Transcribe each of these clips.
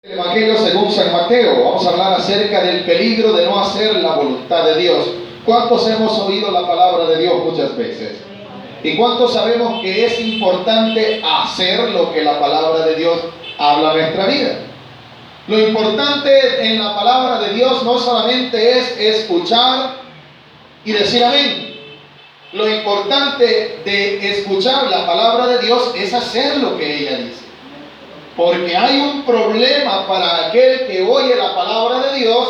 El Evangelio según San Mateo. Vamos a hablar acerca del peligro de no hacer la voluntad de Dios. ¿Cuántos hemos oído la palabra de Dios muchas veces? ¿Y cuántos sabemos que es importante hacer lo que la palabra de Dios habla en nuestra vida? Lo importante en la palabra de Dios no solamente es escuchar y decir amén. Lo importante de escuchar la palabra de Dios es hacer lo que ella dice. Porque hay un problema para aquel que oye la palabra de Dios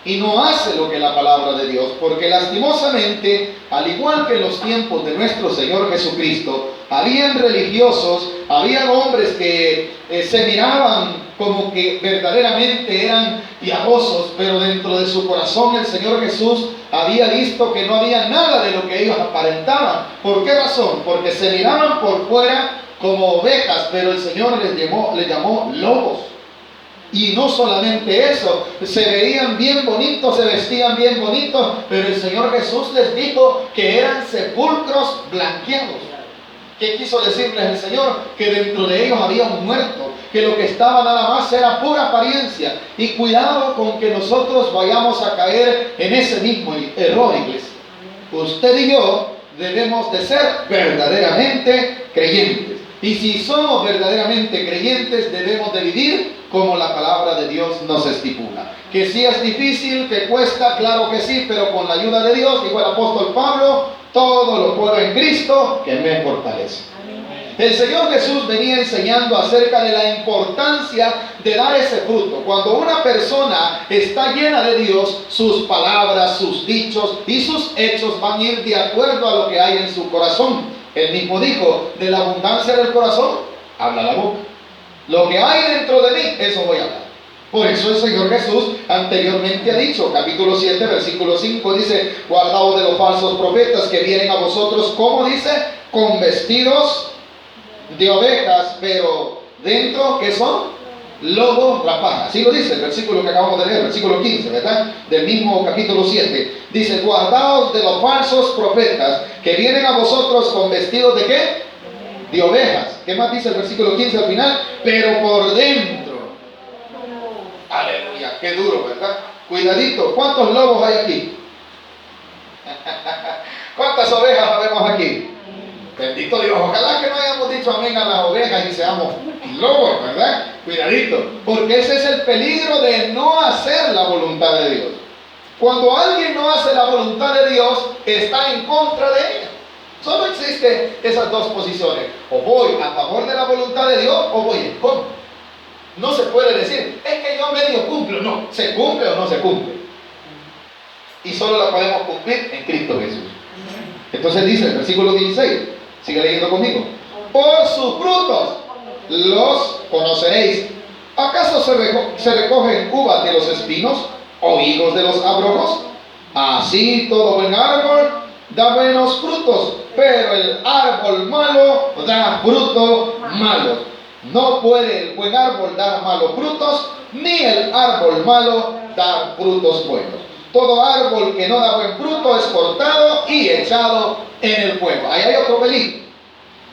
y no hace lo que la palabra de Dios. Porque lastimosamente, al igual que en los tiempos de nuestro Señor Jesucristo, habían religiosos, habían hombres que se miraban como que verdaderamente eran piadosos, pero dentro de su corazón el Señor Jesús había visto que no había nada de lo que ellos aparentaban. ¿Por qué razón? Porque se miraban por fuera como ovejas, pero el Señor les llamó lobos. Y no solamente eso, se veían bien bonitos, se vestían bien bonitos, pero el Señor Jesús les dijo que eran sepulcros blanqueados. ¿Qué quiso decirles el Señor? Que dentro de ellos había un muerto, que lo que estaba nada más era pura apariencia. Y cuidado con que nosotros vayamos a caer en ese mismo error, iglesia. Usted y yo debemos de ser verdaderamente creyentes. Y si somos verdaderamente creyentes, debemos de vivir como la palabra de Dios nos estipula. Que si es difícil, que cuesta, claro que sí, pero con la ayuda de Dios, dijo el apóstol Pablo, todo lo puedo en Cristo que me fortalece. El Señor Jesús venía enseñando acerca de la importancia de dar ese fruto. Cuando una persona está llena de Dios, sus palabras, sus dichos y sus hechos van a ir de acuerdo a lo que hay en su corazón. Él mismo dijo, de la abundancia del corazón, habla la boca. Lo que hay dentro de mí, eso voy a hablar. Por eso el Señor Jesús anteriormente ha dicho, capítulo 7, versículo 5, dice, guardaos de los falsos profetas que vienen a vosotros, ¿cómo dice? Con vestidos de ovejas, pero dentro, ¿qué son? Lobos rapaces. Así lo dice el versículo que acabamos de leer, versículo 15, ¿verdad? Del mismo capítulo 7. Dice, guardaos de los falsos profetas que vienen a vosotros con vestidos de ¿qué? De ovejas. ¿Qué más dice el versículo 15 al final? Pero por dentro. Aleluya, qué duro, ¿verdad? Cuidadito, ¿cuántos lobos hay aquí? ¿Cuántas ovejas habemos aquí? Bendito Dios, ojalá que no hayamos dicho amén a las ovejas y seamos lobos, ¿verdad? Cuidadito, porque ese es el peligro de no hacer la voluntad de Dios. Cuando alguien no hace la voluntad de Dios, está en contra de ella. Solo existen esas dos posiciones. O voy a favor de la voluntad de Dios o voy en contra. No se puede decir, es que yo medio cumplo. No, se cumple o no se cumple. Y solo la podemos cumplir en Cristo Jesús. Entonces dice el versículo 16, sigue leyendo conmigo. Por sus frutos los conoceréis. ¿Acaso se recogen uvas de los espinos o higos de los abrojos? Así todo buen árbol da buenos frutos, pero el árbol malo da frutos malos. No puede el buen árbol dar malos frutos, ni el árbol malo dar frutos buenos. Todo árbol que no da buen fruto es cortado y echado en el fuego. Ahí hay otro peligro.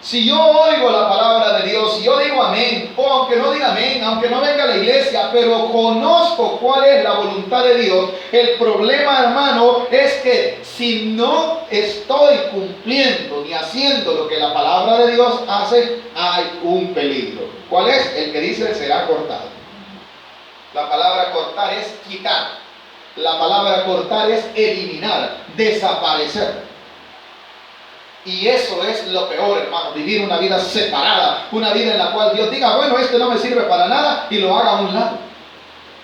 Si yo oigo la palabra de Dios, si yo digo amén, o aunque no diga amén, aunque no venga a la iglesia, pero conozco cuál es la voluntad de Dios, el problema, hermano, es que si no estoy cumpliendo ni haciendo lo que la palabra de Dios hace, hay un peligro. ¿Cuál es? El que dice será cortado. La palabra cortar es quitar. La palabra cortar es eliminar, desaparecer. Y eso es lo peor, hermano, vivir una vida separada, una vida en la cual Dios diga, bueno, este no me sirve para nada y lo haga a un lado.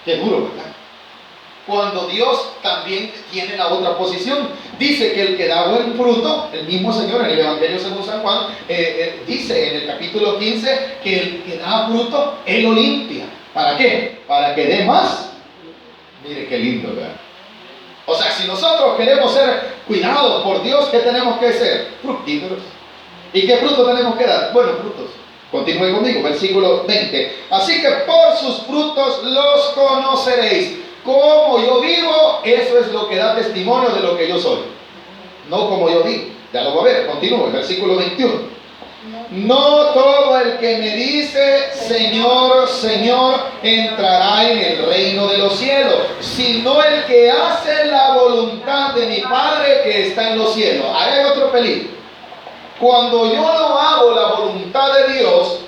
Qué duro, ¿verdad? Cuando Dios también tiene la otra posición, dice que el que da buen fruto, el mismo Señor en el Evangelio según San Juan, dice en el capítulo 15 que el que da fruto, Él lo limpia. ¿Para qué? Para que dé más. Mire qué lindo, ¿verdad? O sea, si nosotros queremos ser cuidados por Dios, ¿qué tenemos que ser? Fructíferos. ¿Y qué fruto tenemos que dar? Buenos frutos. Continúe conmigo, versículo 20. Así que por sus frutos los conoceréis. Como yo vivo, eso es lo que da testimonio de lo que yo soy. No como yo vivo. Ya lo voy a ver. Continúe, versículo 21. No todo el que me dice Señor, Señor, entrará en el reino de los cielos, sino el que hace la voluntad de mi Padre que está en los cielos. Ahí hay otro peligro. Cuando yo no hago la voluntad de Dios,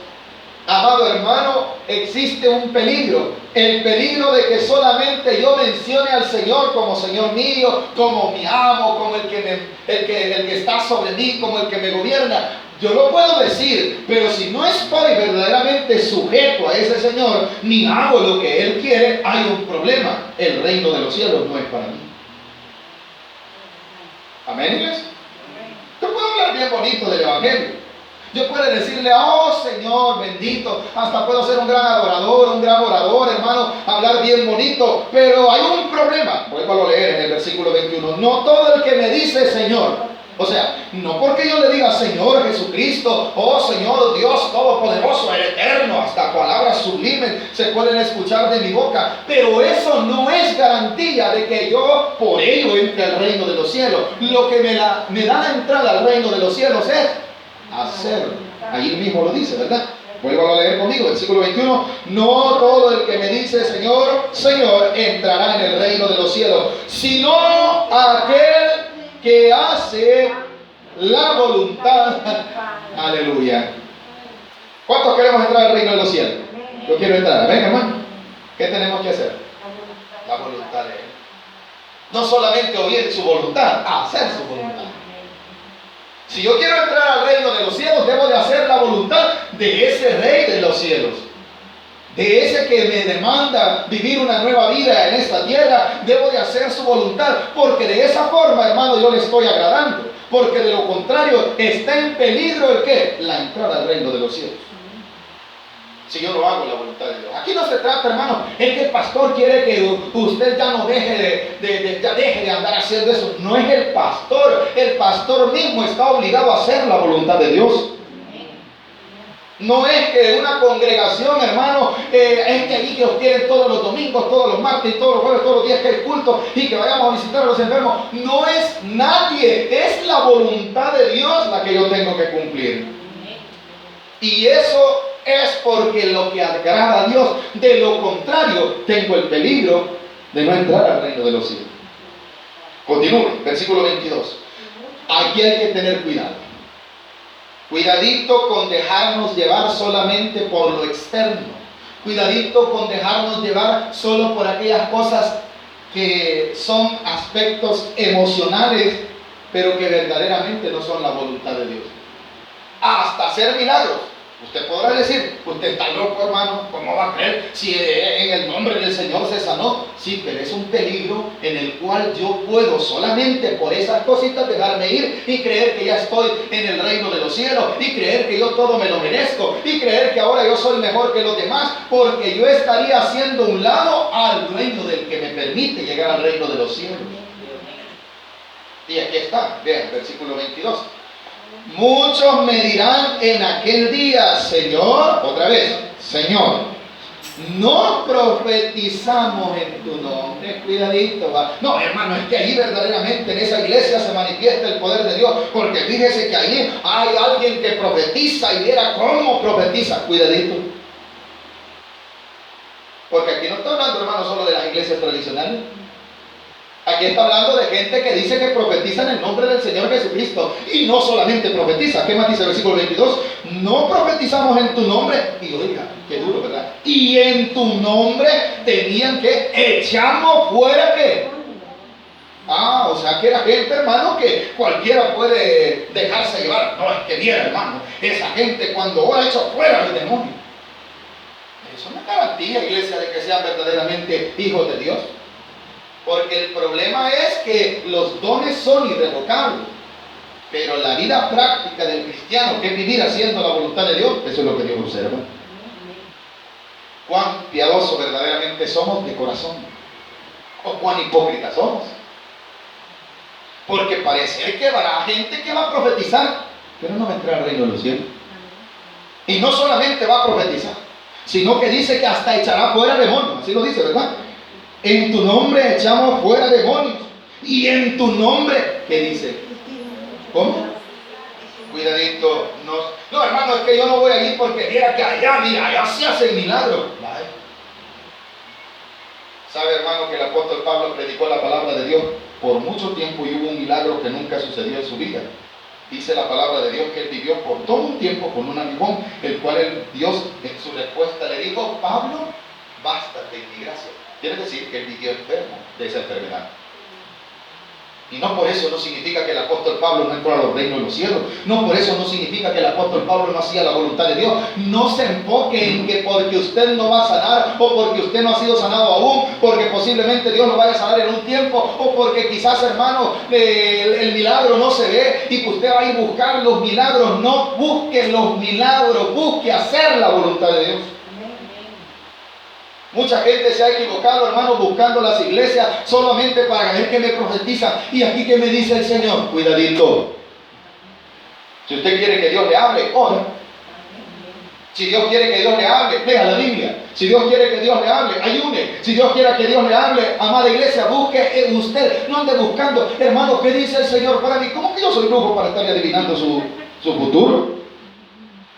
amado hermano, existe un peligro. El peligro de que solamente yo mencione al Señor como Señor mío, como mi amo, como el que está sobre mí, como el que me gobierna. Yo lo puedo decir, pero si no estoy verdaderamente sujeto a ese Señor, ni hago lo que Él quiere, hay un problema. El reino de los cielos no es para mí. ¿Amén, iglesia? Yo puedo hablar bien bonito del Evangelio. Yo puedo decirle, oh Señor bendito, hasta puedo ser un gran adorador, un gran orador, hermano, hablar bien bonito, pero hay un problema. Vuelvo a leer en el versículo 21. No todo el que me dice Señor, o sea, no porque yo le diga Señor Jesucristo, oh Señor Dios Todopoderoso, el Eterno, hasta palabras sublimes se pueden escuchar de mi boca, pero eso no es garantía de que yo por ello entre al reino de los cielos. Lo que me da la entrada al reino de los cielos es hacerlo. Allí mismo lo dice, ¿verdad? Vuelvo a leer conmigo, versículo 21. No todo el que me dice Señor, Señor, entrará en el reino de los cielos, sino aquel que hace la voluntad. Aleluya. ¿Cuántos queremos entrar al reino de los cielos? Yo quiero entrar. Venga, hermano. ¿Qué tenemos que hacer? La voluntad de Él. No solamente oír su voluntad, hacer su voluntad. Si yo quiero entrar al reino de los cielos, debo de hacer la voluntad de ese Rey de los cielos, de ese que me demanda vivir una nueva vida en esta tierra. Debo de hacer su voluntad, porque de esa forma, hermano, yo le estoy agradando, porque de lo contrario está en peligro ¿el qué? La entrada al reino de los cielos. Si yo no hago la voluntad de Dios. Aquí no se trata, hermano, es que el pastor quiere que usted ya no deje de andar haciendo eso. No es el pastor mismo está obligado a hacer la voluntad de Dios. No es que una congregación, hermano, es que allí que os tienen todos los domingos, todos los martes, todos los jueves, todos los días que hay culto y que vayamos a visitar a los enfermos. No es nadie, es la voluntad de Dios la que yo tengo que cumplir. Y eso es porque lo que agrada a Dios. De lo contrario, tengo el peligro de no entrar al reino de los cielos. Continúe, versículo 22. Aquí hay que tener cuidado. Cuidadito con dejarnos llevar solamente por lo externo. Cuidadito con dejarnos llevar solo por aquellas cosas que son aspectos emocionales, pero que verdaderamente no son la voluntad de Dios. Hasta hacer milagros. Usted podrá decir, usted está loco, hermano, ¿cómo va a creer si en el nombre del Señor se sanó? Sí, pero es un peligro en el cual yo puedo solamente por esas cositas dejarme ir y creer que ya estoy en el reino de los cielos y creer que yo todo me lo merezco y creer que ahora yo soy mejor que los demás, porque yo estaría haciendo un lado al dueño del que me permite llegar al reino de los cielos. Y aquí está, vean, versículo 22. Muchos me dirán en aquel día, Señor, otra vez, Señor, no profetizamos en tu nombre. Cuidadito, va. No, hermano, es que ahí verdaderamente en esa iglesia se manifiesta el poder de Dios, porque fíjese que ahí hay alguien que profetiza y viera cómo profetiza. Cuidadito, porque aquí no está hablando, hermano, solo de las iglesias tradicionales. Aquí está hablando de gente que dice que profetiza en el nombre del Señor Jesucristo. Y no solamente profetiza. ¿Qué más dice el versículo 22? No profetizamos en tu nombre. Y oiga, qué duro, ¿verdad? Y en tu nombre tenían que echamos fuera ¿qué? O sea que era gente, hermano, que cualquiera puede dejarse llevar. No, es que viera, hermano, esa gente cuando ora echa fuera el demonio. Eso no es garantía, iglesia, de que sean verdaderamente hijos de Dios. Porque el problema es que los dones son irrevocables, pero la vida práctica del cristiano, que es vivir haciendo la voluntad de Dios, eso es lo que Dios observa. Cuán piadosos verdaderamente somos de corazón, o cuán hipócritas somos. Porque parece que habrá gente que va a profetizar, pero no va a entrar al reino de los cielos. Y no solamente va a profetizar, sino que dice que hasta echará fuera demonios. Así lo dice, ¿verdad? En tu nombre echamos fuera demonios. Y en tu nombre, ¿qué dice? ¿Cómo? Cuidadito, No, hermano, es que yo no voy a ir porque viera que allá, mira, allá se hace el milagro. ¿Sabe, hermano, que el apóstol Pablo predicó la palabra de Dios por mucho tiempo y hubo un milagro que nunca sucedió en su vida? Dice la palabra de Dios que él vivió por todo un tiempo con un aguijón, el cual Dios en su respuesta le dijo: Pablo, bástate en mi gracia. Quiere decir que él vivió enfermo de esa enfermedad. Y no por eso no significa que el apóstol Pablo no entró a los reinos de los cielos. No por eso no significa que el apóstol Pablo no hacía la voluntad de Dios. No se enfoque en que porque usted no va a sanar, o porque usted no ha sido sanado aún, porque posiblemente Dios lo vaya a sanar en un tiempo, o porque quizás, hermano, el milagro no se ve y que usted va a ir a buscar los milagros. No busque los milagros, busque hacer la voluntad de Dios. Mucha gente se ha equivocado, hermano, buscando las iglesias solamente para ver que me profetizan. Y aquí que me dice el Señor: cuidadito. Si usted quiere que Dios le hable, ore. Si Dios quiere que Dios le hable, lea la Biblia. Si Dios quiere que Dios le hable, ayune. Si Dios quiere que Dios le hable, amada iglesia, busque usted. No ande buscando, hermano, ¿qué dice el Señor para mí? ¿Cómo que yo soy brujo para estar adivinando su futuro?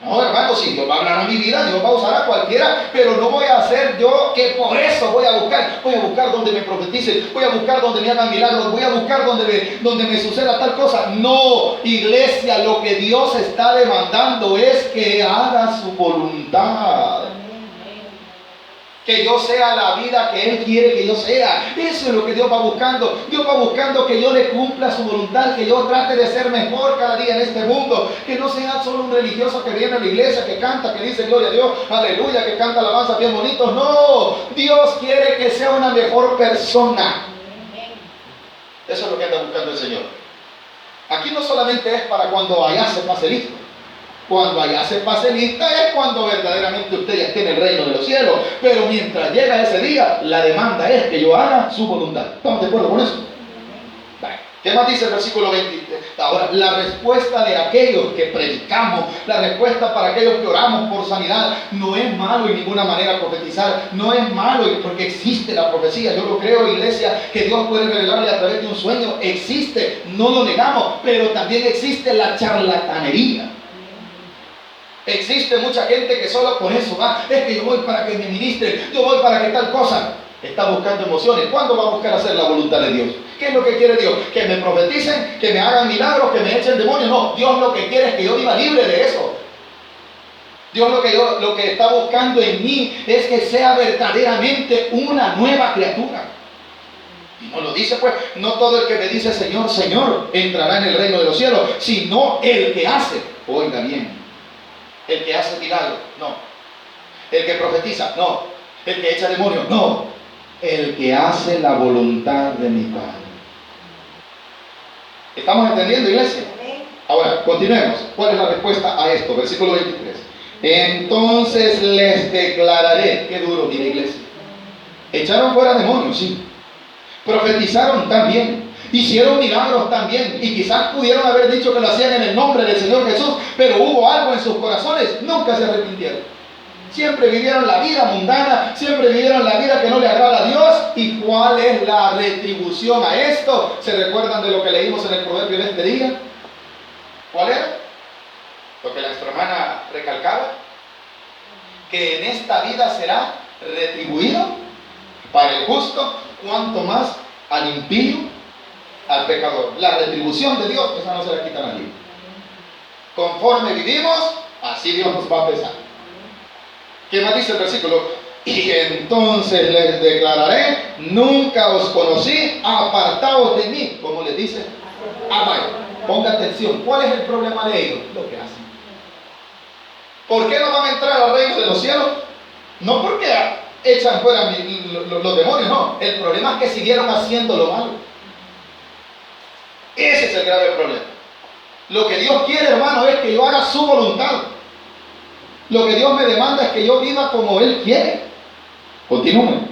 No, hermano, si Dios va a hablar a mi vida, Dios va a usar a cualquiera, pero no voy a hacer yo que por eso voy a buscar donde me profeticen, voy a buscar donde me hagan milagros, voy a buscar donde me suceda tal cosa. No, iglesia, lo que Dios está demandando es que haga su voluntad. Que yo sea la vida que Él quiere que yo sea. Eso es lo que Dios va buscando. Dios va buscando que yo le cumpla su voluntad, que yo trate de ser mejor cada día en este mundo. Que no sea solo un religioso que viene a la iglesia, que canta, que dice gloria a Dios, aleluya, que canta alabanzas bien bonitos. No, Dios quiere que sea una mejor persona. Eso es lo que anda buscando el Señor. Aquí no solamente es para cuando allá se pase listo. Cuando allá se pase lista es cuando verdaderamente usted ya esté en el reino de los cielos. Pero mientras llega ese día, la demanda es que yo haga su voluntad. ¿Estamos de acuerdo con eso? ¿Qué más dice el versículo 23? Ahora, la respuesta de aquellos que predicamos, la respuesta para aquellos que oramos por sanidad, no es malo en ninguna manera profetizar, no es malo porque existe la profecía. Yo lo creo, iglesia, que Dios puede revelarle a través de un sueño. Existe, no lo negamos, pero también existe la charlatanería. Existe mucha gente que solo por eso va. Es que yo voy para que me ministren, yo voy para que tal cosa. Está buscando emociones. ¿Cuándo va a buscar hacer la voluntad de Dios? ¿Qué es lo que quiere Dios? ¿Que me profeticen? ¿Que me hagan milagros? ¿Que me echen demonios? No, Dios lo que quiere es que yo viva libre de eso. Dios lo que está buscando en mí es que sea verdaderamente una nueva criatura. Y no lo dice pues, no todo el que me dice Señor, Señor, entrará en el reino de los cielos, sino el que hace. Oiga bien. El que hace milagros, no. El que profetiza, no. El que echa demonios, no. El que hace la voluntad de mi Padre. ¿Estamos entendiendo, iglesia? Ahora, continuemos. ¿Cuál es la respuesta a esto? Versículo 23. Entonces les declararé. Qué duro, mira, iglesia. Echaron fuera demonios, sí. Profetizaron también. Hicieron milagros también, y quizás pudieron haber dicho que lo hacían en el nombre del Señor Jesús, pero hubo algo en sus corazones, nunca se arrepintieron. Siempre vivieron la vida mundana, siempre vivieron la vida que no le agrada a Dios. ¿Y cuál es la retribución a esto? ¿Se recuerdan de lo que leímos en el proverbio de este día? ¿Cuál era? Lo que nuestra hermana recalcaba, que en esta vida será retribuido para el justo, cuanto más al impío, al pecador. La retribución de Dios, esa no se la quita a nadie. Conforme vivimos, así Dios nos va a pesar. ¿Qué más dice el versículo? Y entonces les declararé: nunca os conocí, apartaos de mí. Como les dice, ponga atención. ¿Cuál es el problema de ellos? Lo que hacen. ¿Por qué no van a entrar al reino de los cielos? No porque echan fuera los demonios, no. El problema es que siguieron haciendo lo malo. Ese es el grave problema. Lo que Dios quiere, hermano, es que yo haga su voluntad. Lo que Dios me demanda es que yo viva como Él quiere. Continúen.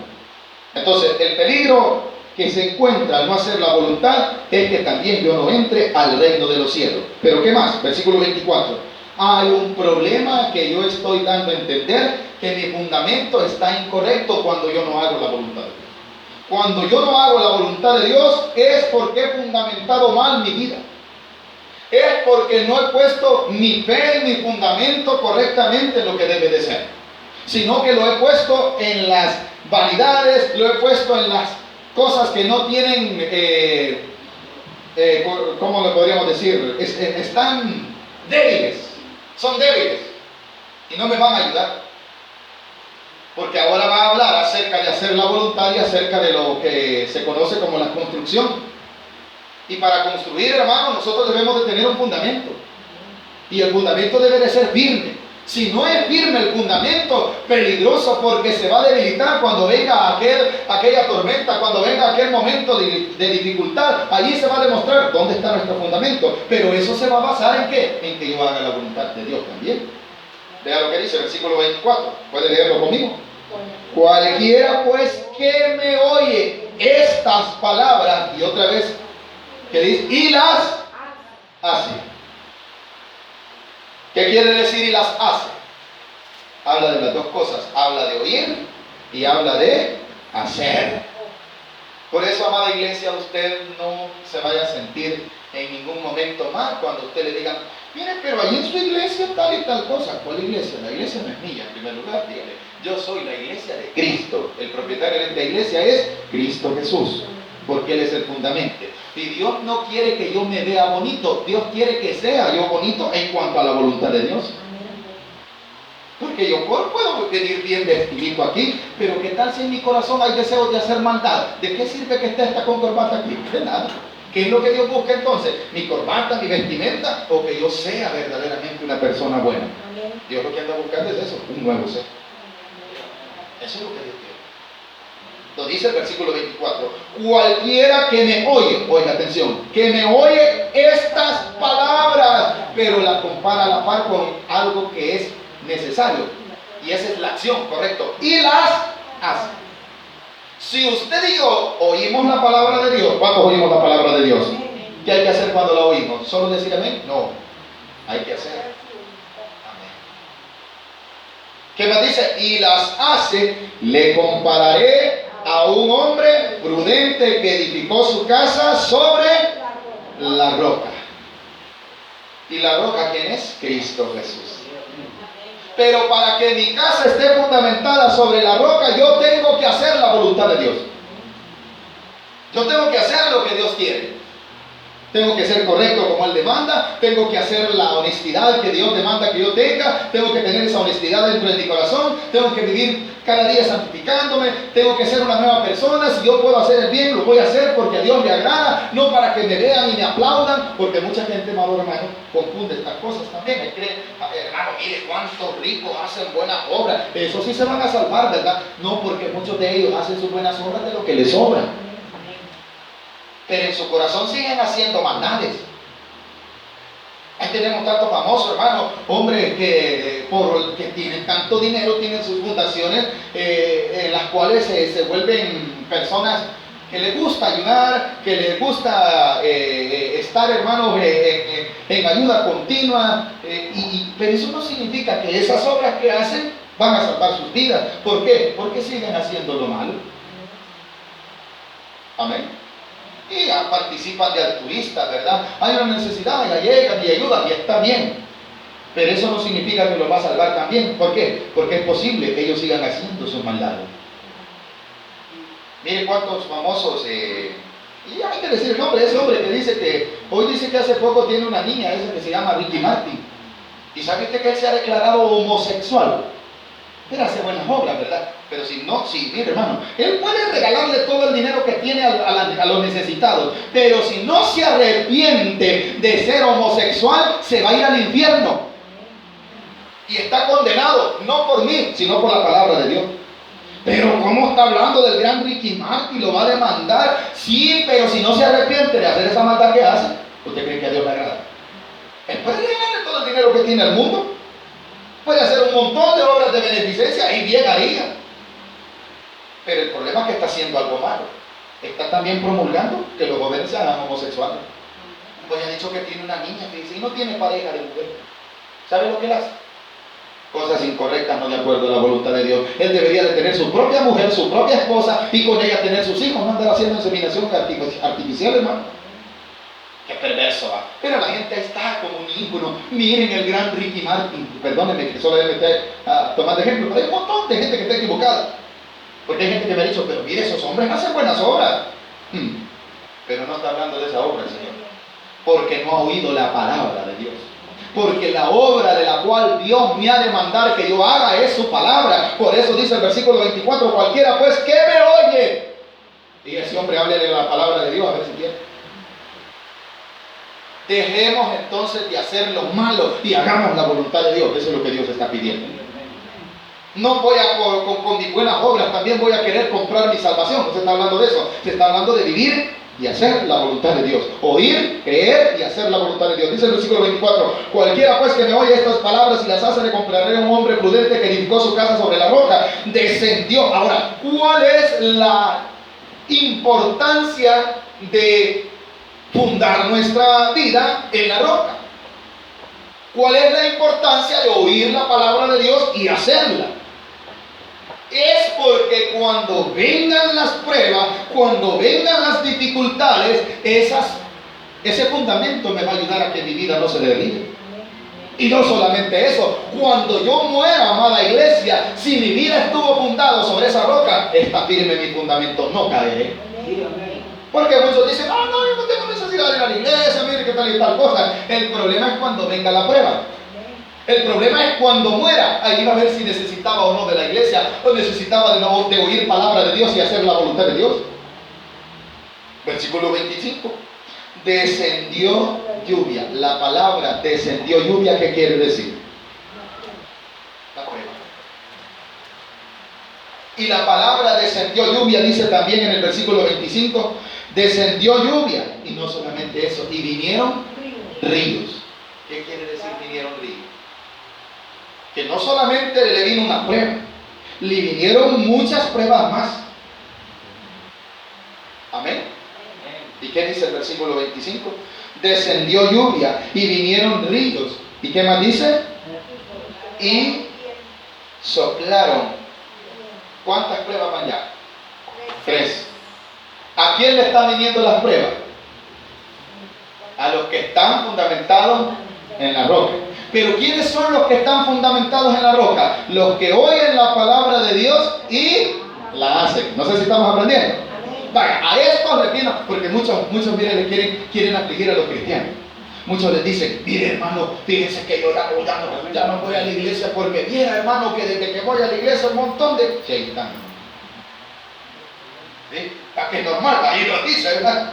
Entonces, el peligro que se encuentra al no hacer la voluntad es que también yo no entre al reino de los cielos. Pero ¿qué más? Versículo 24. Hay un problema que yo estoy dando a entender, que mi fundamento está incorrecto cuando yo no hago la voluntad de Dios. Cuando yo no hago la voluntad de Dios es porque he fundamentado mal mi vida. es porque no he puesto mi fe, mi fundamento correctamente en lo que debe de ser, sino que lo he puesto en las vanidades, lo he puesto en las cosas que no tienen, ¿cómo le podríamos decir? Están débiles, son débiles y no me van a ayudar. Porque ahora va a hablar acerca de hacer la voluntad y acerca de lo que se conoce como la construcción. Y para construir, hermanos, nosotros debemos de tener un fundamento. Y el fundamento debe de ser firme. Si no es firme el fundamento, peligroso, porque se va a debilitar cuando venga aquella tormenta, cuando venga aquel momento de dificultad. Allí se va a demostrar dónde está nuestro fundamento. Pero eso se va a basar en ¿qué? En que yo haga la voluntad de Dios también. Vea lo que dice el versículo 24. ¿Puede leerlo conmigo? Cualquiera pues que me oye estas palabras, y otra vez que dice, y las hace. ¿Qué quiere decir y las hace? Habla de las dos cosas, habla de oír y habla de hacer. Por eso, amada iglesia, usted no se vaya a sentir en ningún momento mal cuando usted le diga, mire, pero allí en su iglesia tal y tal cosa. ¿Cuál iglesia? La iglesia no es mía, en primer lugar, dígale, yo soy la iglesia de Cristo. El propietario de esta iglesia es Cristo Jesús, porque Él es el fundamento. Y Dios no quiere que yo me vea bonito, Dios quiere que sea yo bonito en cuanto a la voluntad de Dios. Porque yo puedo venir bien vestidito aquí, pero ¿qué tal si en mi corazón hay deseos de hacer maldad? ¿De qué sirve que esté esta con corbata aquí? De nada. ¿Qué es lo que Dios busca entonces? ¿Mi corbata, mi vestimenta? ¿O que yo sea verdaderamente una persona buena? Dios lo que anda buscando es eso, un nuevo ser. Eso es lo que Dios quiere. Lo dice el versículo 24. Cualquiera que me oye, oiga atención, que me oye estas palabras, pero la compara a la par con algo que es necesario. Y esa es la acción, correcto. Y las hace. Si usted y yo oímos la palabra de Dios, ¿cuántos oímos la palabra de Dios? ¿Qué hay que hacer cuando la oímos? ¿Solo decir amén? No, hay que hacer amén. ¿Qué más dice? Y las hace, le compararé a un hombre prudente que edificó su casa sobre la roca. ¿Y la roca quién es? Cristo Jesús. Pero para que mi casa esté fundamentada sobre la roca, yo tengo que hacer la voluntad de Dios. Yo tengo que hacer lo que Dios quiere. Tengo que ser correcto como Él demanda. Tengo que hacer la honestidad que Dios demanda que yo tenga. Tengo que tener esa honestidad dentro de mi corazón. Tengo que vivir cada día santificándome. Tengo que ser una nueva persona. Si yo puedo hacer el bien, lo voy a hacer porque a Dios le agrada. No para que me vean y me aplaudan. Porque mucha gente, hermano, confunde estas cosas también. Me cree, hermano, mire cuántos ricos hacen buenas obras. Eso sí se van a salvar, ¿verdad? No, porque muchos de ellos hacen sus buenas obras de lo que les sobra. Pero en su corazón siguen haciendo maldades. Ahí tenemos tantos famosos, hermanos, hombres que tienen tanto dinero, tienen sus fundaciones en las cuales se vuelven personas que les gusta ayudar, que les gusta estar, hermanos, en ayuda continua. Pero eso no significa que esas obras que hacen van a salvar sus vidas. ¿Por qué? Porque siguen haciendo lo malo. Amén. Y ya participan de altruistas, ¿verdad? Hay una necesidad, ya llegan y ayudan y está bien. Pero eso no significa que los va a salvar también. ¿Por qué? Porque es posible que ellos sigan haciendo sus maldades. Miren cuántos famosos, y hay que decir el nombre de ese hombre que dice que, hoy dice que hace poco tiene una niña, esa que se llama Ricky Martin. Y sabe usted que él se ha declarado homosexual. Él hace buenas obras, ¿verdad? Pero mire hermano, él puede regalarle todo el dinero que tiene a los necesitados, pero si no se arrepiente de ser homosexual, se va a ir al infierno. Y está condenado, no por mí, sino por la palabra de Dios. Pero ¿cómo está hablando del gran Ricky Martin? ¿Lo va a demandar? Sí, pero si no se arrepiente de hacer esa maldad que hace, ¿usted cree que a Dios le agrada? Él puede regalarle todo el dinero que tiene al mundo. Puede hacer un montón de obras de beneficencia y bien haría. Pero el problema es que está haciendo algo malo. Está también promulgando que los jóvenes sean homosexuales. Pues ha dicho que tiene una niña que dice, y no tiene pareja de mujer. ¿Sabe lo que él hace? Cosas incorrectas, no de acuerdo a la voluntad de Dios. Él debería de tener su propia mujer, su propia esposa, y con ella tener sus hijos. No andar haciendo inseminación artificial, hermano. Qué perverso va. Pero la gente está como un ícono. Miren el gran Ricky Martin. Perdónenme que solo debe meter a tomar de ejemplo, pero hay un montón de gente que está equivocada. Porque hay gente que me ha dicho, pero mire, esos hombres hacen buenas obras. Pero no está hablando de esa obra el Señor. Porque no ha oído la palabra de Dios. Porque la obra de la cual Dios me ha de mandar que yo haga es su palabra. Por eso dice el versículo 24, cualquiera pues que me oye. Y ese hombre hable de la palabra de Dios a ver si quiere. Dejemos entonces de hacer lo malo y hagamos la voluntad de Dios. Eso es lo que Dios está pidiendo. No voy a, con mis buenas obras, también voy a querer comprar mi salvación. No se está hablando de eso. Se está hablando de vivir y hacer la voluntad de Dios. Oír, creer y hacer la voluntad de Dios. Dice el versículo 24. Cualquiera pues que me oye estas palabras y las hace, le compararé a un hombre prudente que edificó su casa sobre la roca. Descendió. Ahora, ¿cuál es la importancia de fundar nuestra vida en la roca? ¿Cuál es la importancia de oír la palabra de Dios y hacerla? Es porque cuando vengan las pruebas, cuando vengan las dificultades, ese fundamento me va a ayudar a que mi vida no se derribe. Y no solamente eso, cuando yo muera, amada iglesia, si mi vida estuvo fundada sobre esa roca, está firme mi fundamento, no caeré. Porque muchos dicen, no, yo no tengo necesidad de ir a la iglesia, mire qué tal y tal cosa. El problema es cuando venga la prueba. El problema es cuando muera. Ahí va a ver si necesitaba o no de la iglesia, o necesitaba de oír palabra de Dios y hacer la voluntad de Dios. Versículo 25. Descendió lluvia. La palabra descendió lluvia, ¿qué quiere decir? La prueba. Y la palabra descendió lluvia dice también en el versículo 25, descendió lluvia. Y no solamente eso, y vinieron ríos. ¿Qué quiere decir vinieron ríos? Que no solamente le vino una prueba, le vinieron muchas pruebas más. Amén. ¿Y qué dice el versículo 25? Descendió lluvia y vinieron ríos. ¿Y qué más dice? Y soplaron. ¿Cuántas pruebas van ya? 3. ¿A quién le están viniendo las pruebas? A los que están fundamentados en la roca. Pero ¿quiénes son los que están fundamentados en la roca? Los que oyen la palabra de Dios y la hacen. No sé si estamos aprendiendo. Vaya, a estos les viene, porque muchos miren, quieren afligir a los cristianos. Muchos les dicen, mire hermano, fíjense que yo ya no voy a la iglesia porque mira hermano que desde que voy a la iglesia un montón de cheitán. ¿Sí? Para que es normal, ahí lo dice, ¿verdad?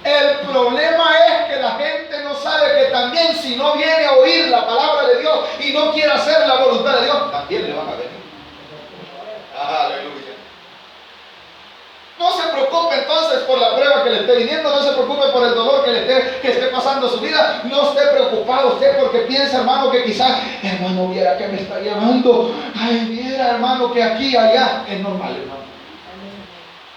El problema es que la gente no sabe que también si no viene a oír la palabra de Dios y no quiere hacer la voluntad de Dios, también le van a venir. Aleluya. No se preocupe entonces por la prueba que le esté viniendo, no se preocupe por el dolor que esté pasando su vida, no esté preocupado usted porque piensa hermano que quizás, hermano viera que me está llamando, ay viera hermano que aquí, allá, es normal hermano.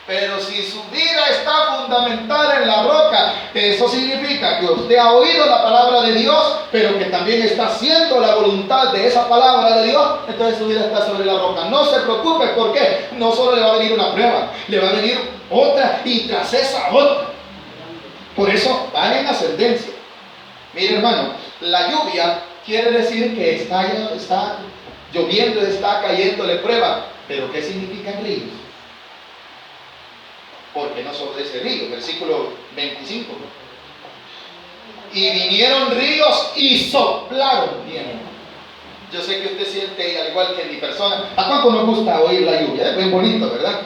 Pero si su vida está fundamentada en la roca, eso significa que usted ha oído la palabra de Dios, pero que también está haciendo la voluntad de esa palabra de Dios, entonces su vida está sobre la roca. No se preocupe, ¿por qué? No solo le va a venir una prueba, le va a venir otra y tras esa otra. Por eso van en ascendencia. Mire hermano, la lluvia quiere decir que está lloviendo, está cayéndole prueba. Pero ¿qué significa ríos? Porque no sobre ese río, versículo 25. Y vinieron ríos y soplaron bien. Yo sé que usted siente, al igual que mi persona, ¿a cuánto nos gusta oír la lluvia? Es muy bonito, ¿verdad?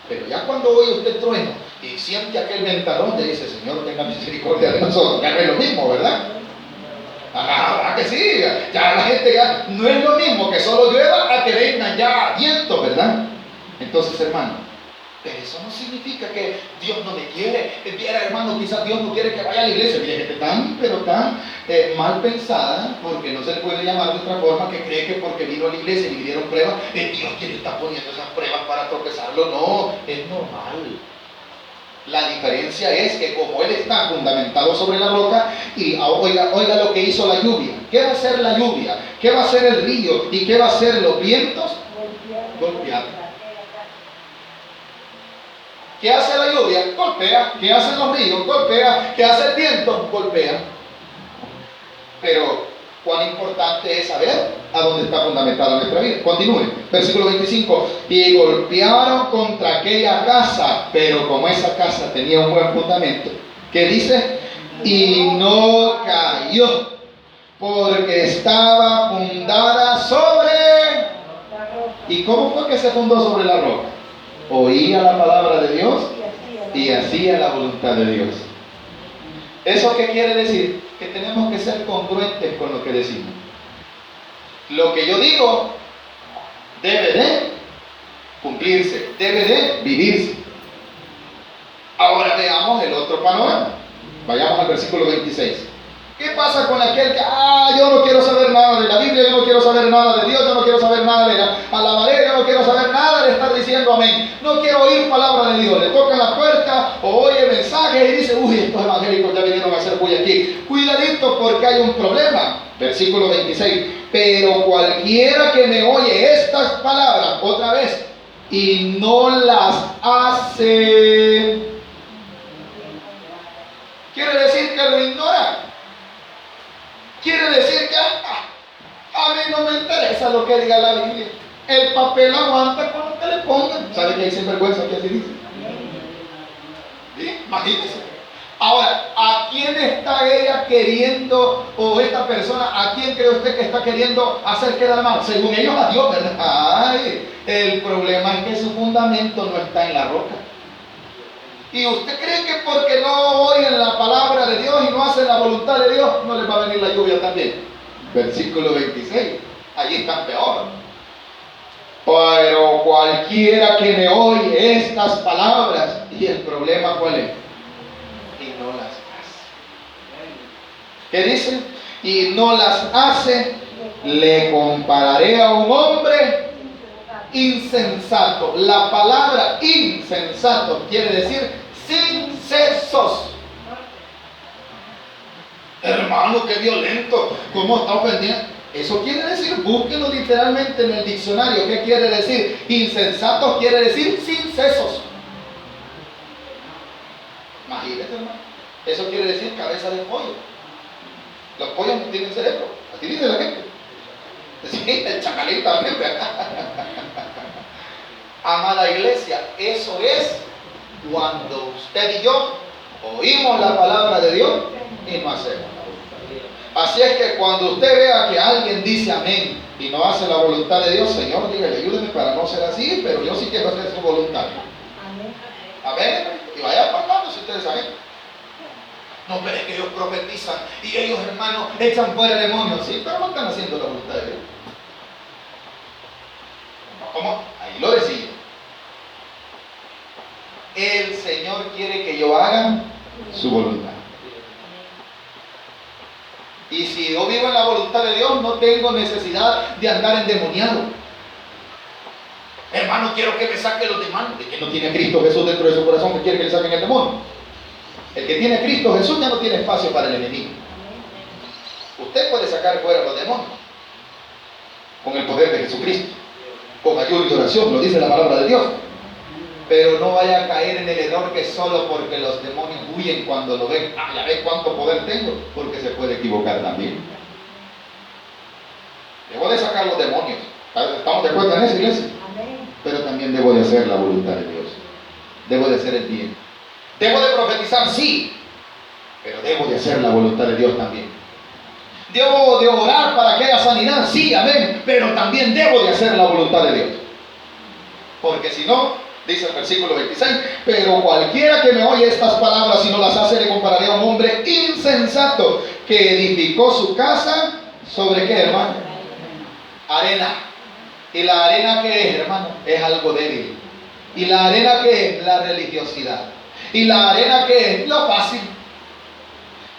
Pero ya cuando oye usted trueno y siente aquel ventarrón, ya dice, Señor, tenga misericordia de nosotros. Ya no es lo mismo, ¿verdad? Ah, que sí, ya la gente ya no es lo mismo que solo llueva a que vengan ya viento, ¿verdad? Entonces, hermano, pero eso no significa que Dios no me quiere. Viera hermano, quizás Dios no quiere que vaya a la iglesia. Mire, gente tan mal pensada, porque no se le puede llamar de otra forma, que cree que porque vino a la iglesia y le dieron pruebas, es Dios quien está poniendo esas pruebas para tropezarlo. No, es normal. La diferencia es que como Él está fundamentado sobre la roca, y oiga lo que hizo la lluvia. ¿Qué va a hacer la lluvia? ¿Qué va a hacer el río? ¿Y qué va a hacer los vientos? Golpear. ¿Qué hace la lluvia? Golpea. ¿Qué hacen los ríos? Golpea. ¿Qué hace el viento? Golpea. Pero cuán importante es saber a dónde está fundamentada nuestra vida. Continúe. Versículo 25. Y golpearon contra aquella casa, pero como esa casa tenía un buen fundamento, ¿qué dice? Y no cayó, porque estaba fundada sobre... ¿Y cómo fue que se fundó sobre la roca? Oía la palabra de Dios y hacía la voluntad de Dios. ¿Eso qué quiere decir? Que tenemos que ser congruentes con lo que decimos. Lo que yo digo debe de cumplirse, debe de vivirse. Ahora veamos el otro panorama. Vayamos al versículo 26. ¿Qué pasa con aquel que, yo no quiero saber nada de la Biblia, yo no quiero saber nada de Dios, yo no quiero saber nada de la alabaré, yo no quiero saber nada de estar diciendo amén, no quiero oír palabra de Dios? Le tocan la puerta o oye mensajes y dice, estos evangélicos ya vinieron a hacer bulla aquí. Cuidadito porque hay un problema. Versículo 26. Pero cualquiera que me oye estas palabras, otra vez, y no las hace, quiere decir que lo ignora. Quiere decir que a mí no me interesa lo que diga la Biblia. El papel aguanta con lo que le pongan. ¿Sabe que hay sinvergüenza que así dice? ¿Sí? Imagínese. Ahora, ¿a quién está ella queriendo, o esta persona, a quién cree usted que está queriendo hacer quedar mal? Según ellos a Dios, ¿verdad? El problema es que su fundamento no está en la roca. ¿Y usted cree que porque no oyen la palabra de Dios y no hacen la voluntad de Dios, no les va a venir la lluvia también? Versículo 26. Allí están peor. Pero cualquiera que me oye estas palabras, ¿y el problema cuál es? Y no las hace. ¿Qué dice? Y no las hace, le compararé a un hombre insensato. La palabra insensato quiere decir sin sesos. Hermano, qué violento, ¿cómo está ofendiendo? Eso quiere decir, búsquenlo literalmente en el diccionario. ¿Qué quiere decir? Insensato quiere decir sin sesos. Imagínate, hermano. Eso quiere decir cabeza de pollo. Los pollos no tienen cerebro, así dice la gente. Sí, el chacalín también. Amada iglesia, eso es cuando usted y yo oímos la palabra de Dios y no hacemos la voluntad de Dios. Así es que cuando usted vea que alguien dice amén y no hace la voluntad de Dios, Señor, dígale, ayúdeme para no ser así, pero yo sí quiero hacer su voluntad. Amén. Y vaya apartando si ustedes saben. No, pero es que ellos profetizan y ellos, hermanos, echan fuera demonios. Sí, pero no están haciendo la voluntad de Dios. ¿Cómo? Ahí lo decía. El Señor quiere que yo haga su voluntad. Y si yo vivo en la voluntad de Dios, no tengo necesidad de andar endemoniado. Hermano, quiero que me saque los demonios. ¿De que no tiene a Cristo Jesús dentro de su corazón que quiere que le saquen el demonio? El que tiene a Cristo Jesús ya no tiene espacio para el enemigo. Usted puede sacar fuera los demonios con el poder de Jesucristo, con ayuno y oración, lo dice la palabra de Dios. Pero no vaya a caer en el error que solo porque los demonios huyen cuando lo ven, ya ven cuánto poder tengo, porque se puede equivocar también. Debo de sacar los demonios. ¿Estamos de acuerdo en eso, iglesia? Pero también debo de hacer la voluntad de Dios. Debo de hacer el bien. Debo de profetizar, sí, pero debo de hacer la voluntad de Dios también. Debo de orar para que haya sanidad, sí, amén, pero también debo de hacer la voluntad de Dios. Porque si no, dice el versículo 26, pero cualquiera que me oye estas palabras y no las hace, le compararé a un hombre insensato que edificó su casa sobre ¿qué, hermano? Arena. ¿Y la arena qué es, hermano? Es algo débil. ¿Y la arena qué es? La religiosidad. ¿Y la arena qué es? Lo fácil.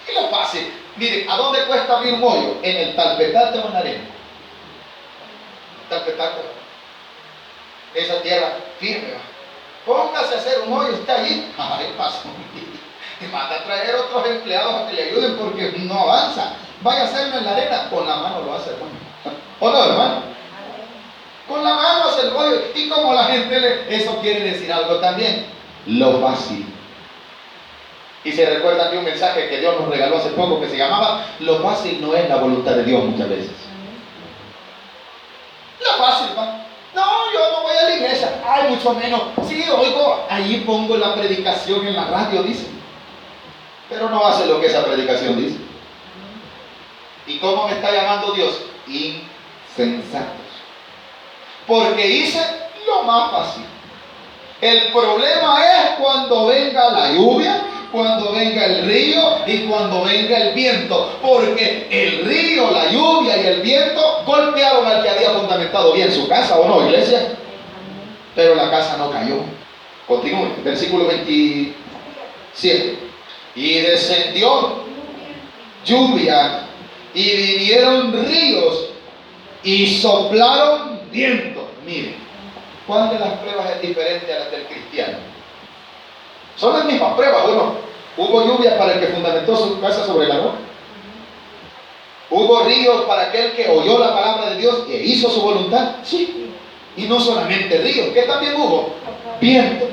¿Y lo fácil? Mire, ¿a dónde cuesta abrir un hoyo? ¿En el talpetate o en la arena? Talpetate. Esa tierra firme, va. Póngase a hacer un hoyo, está allí. Ahí pasa. Y manda a traer otros empleados a que le ayuden porque no avanza. Vaya a hacerlo en la arena. Con la mano lo hace, hermano. ¿O no, hermano? Con la mano hace el hoyo. Y como la gente eso quiere decir algo también. lo fácil. Y se recuerdan de un mensaje que Dios nos regaló hace poco que se llamaba: lo fácil no es la voluntad de Dios muchas veces. Lo fácil, ¿va? No, yo no voy a la iglesia. Ay, mucho menos. Sí, oigo, ahí pongo la predicación en la radio, dice. Pero no hace lo que esa predicación dice. ¿Y cómo me está llamando Dios? Insensatos. Porque hice lo más fácil. El problema es cuando venga la lluvia, cuando venga el río y cuando venga el viento. Porque el río, la lluvia y el viento golpearon al que había fundamentado bien su casa, ¿o no, iglesia? Pero la casa no cayó. Continúe, versículo 27. Y descendió lluvia y vinieron ríos y soplaron vientos. Miren, ¿cuál de las pruebas es diferente a las del cristiano? Son las mismas pruebas, ¿o no? Hubo lluvia para el que fundamentó su casa sobre el agua. Hubo ríos para aquel que oyó la palabra de Dios e hizo su voluntad. Sí. Y no solamente ríos, ¿qué también hubo? Viento.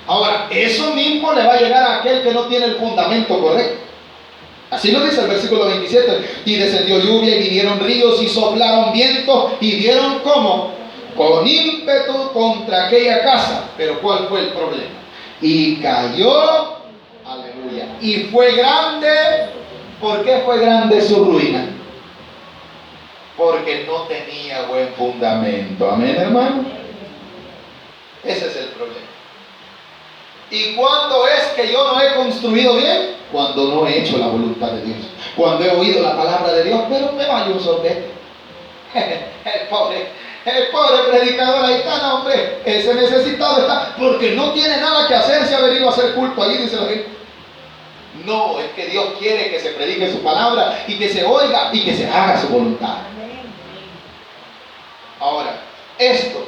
Ahora, eso mismo le va a llegar a aquel que no tiene el fundamento correcto. Así lo dice el versículo 27. Y descendió lluvia y vinieron ríos y soplaron vientos y dieron como con ímpetu contra aquella casa. Pero ¿cuál fue el problema? Y cayó, aleluya, y fue grande. ¿Por qué fue grande su ruina? Porque no tenía buen fundamento. Amén, hermano. Ese es el problema. ¿Y cuándo es que yo no he construido bien? Cuando no he hecho la voluntad de Dios. Cuando he oído la palabra de Dios, pero me vaya un sorbete. El pobre predicador ahí está, no, hombre, ese necesitado está, porque no tiene nada que hacer, se ha venido a hacer culto allí, dice la gente. No, es que Dios quiere que se predique su palabra y que se oiga y que se haga su voluntad. Ahora, esto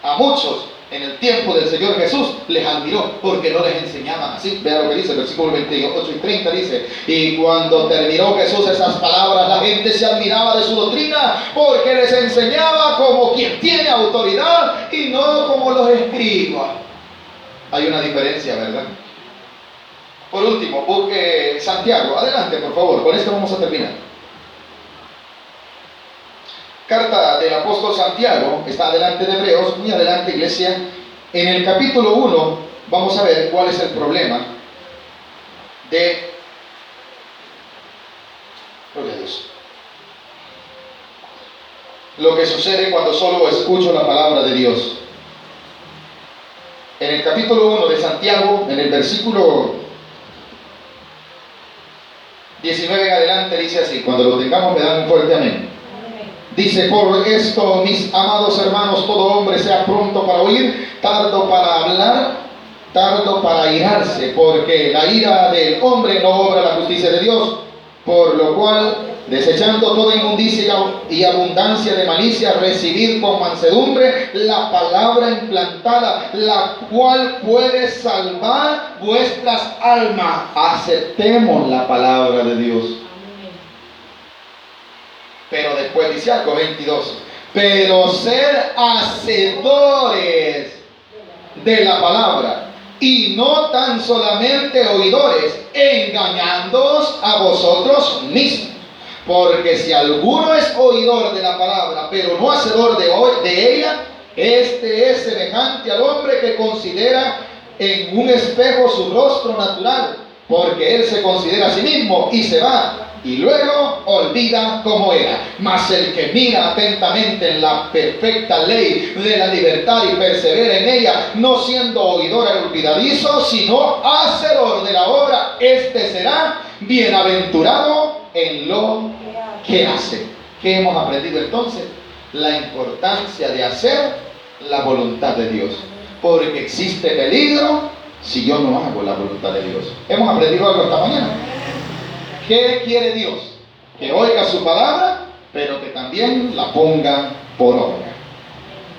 a muchos en el tiempo del Señor Jesús les admiró porque no les enseñaban así. Vea lo que dice el versículo 28 y 30, dice: y cuando terminó Jesús esas palabras, la gente se admiraba de su doctrina porque les enseñaba como quien tiene autoridad y no como los escribas. Hay una diferencia, ¿verdad? Por último, busque Santiago. Adelante, por favor, con esto vamos a terminar. Carta del apóstol Santiago, está adelante de Hebreos, muy adelante, iglesia. En el capítulo 1 vamos a ver cuál es el problema de... Gloria a Dios. Lo que sucede cuando solo escucho la palabra de Dios. En el capítulo 1 de Santiago, en el versículo 19 en adelante, dice así. Cuando lo tengamos me dan un fuerte amén. Dice: por esto, mis amados hermanos, todo hombre sea pronto para oír, tardo para hablar, tardo para irarse, porque la ira del hombre no obra la justicia de Dios. Por lo cual, desechando toda inmundicia y abundancia de malicia, recibid con mansedumbre la palabra implantada, la cual puede salvar vuestras almas. Aceptemos la palabra de Dios. Pero después dice algo, 22. Pero ser hacedores de la palabra y no tan solamente oidores, engañándoos a vosotros mismos. Porque si alguno es oidor de la palabra, pero no hacedor de ella, este es semejante al hombre que considera en un espejo su rostro natural, porque él se considera a sí mismo y se va, y luego olvida cómo era. Mas el que mira atentamente en la perfecta ley de la libertad y persevera en ella, no siendo oidor olvidadizo, sino hacedor de la obra, este será bienaventurado en lo que hace. ¿Qué hemos aprendido entonces? La importancia de hacer la voluntad de Dios, porque existe peligro si yo no hago la voluntad de Dios. ¿Hemos aprendido algo esta mañana? ¿Qué quiere Dios? Que oiga su palabra, pero que también la ponga por obra.